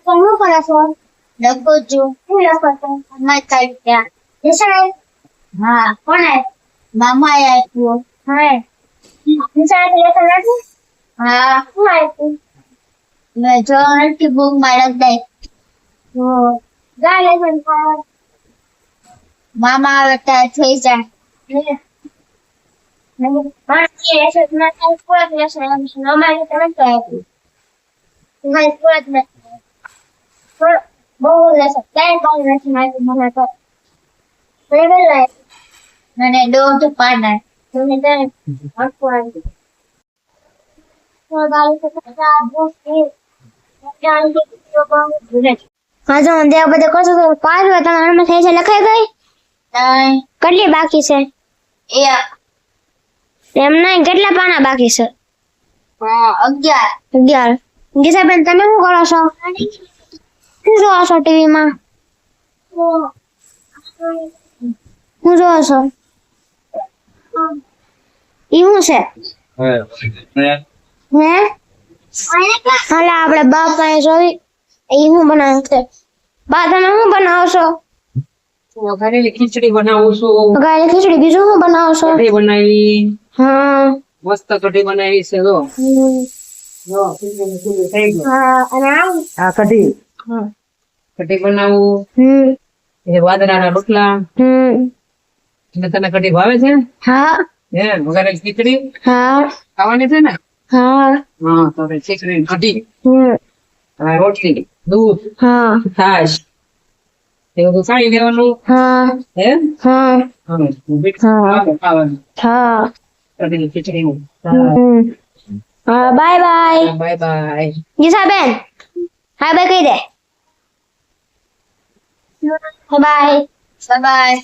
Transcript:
Kamu corazón. Loko jo. Loko jo. Mai kai ya. Yes sir. हाँ कौन है मामा आया है तू हाँ इंसान के लिए करना है हाँ कौन है तू मैं जॉन की बुक मारक दे वो गाले संता मामा आता है थोड़ी सा नहीं मार ये ऐसे ना पूरा पूरा सारा मिशन मामा के तरफ है तू तुम्हारे पूरा में पर बहुत ऐसा क्या बहुत ऐसा मैं तुम्हारा तो लेवल है मैंने दो तो पाना है तो मैं और पूरा तो गाली से पता वो ये जान के तो बहुत बुरे हाँ जो हम देख बदे कर तो पास बता मन में से लखाई गई नहीं કેટલી બાકી છે એ એમ નહીં કેટલા પાના બાકી છે હા 11 ગીસાબેન તમે શું કરો છો શું જોવો છો ટીવી માં શું જોવો છો ઈવું છે હે હાલે આપણે બાપા એ જોઈ ઈ હું બનાવે છે બા તમે શું બનાવો છો વઘારેલી ખીચડી બનાવું છું વઘારેલી ખીચડી બીજું શું બનાવો છો કઢી બનાવી હા મસ્ત કઢી બનાવી છે જો જો ખીચડી થઈ ગઈ હા અને આ કઢી હા કઢી બનાવું એ વાદળાના રોટલા એટલે તને કઢી ભાવે છે હા હે વઘારેલી ખીચડી હા ખાવાની છે ને હા હા તો હવે ખીચડી કઢી અને રોટલી દૂધ હા છાશ એવું બધું ખાઈ લેવાનું હા હે હા હા ખાવાનું હા કઢી ખીચડી હા બાય બાય બાય બાય ગીસાબેન હાય બાય કહી દે બાય બાય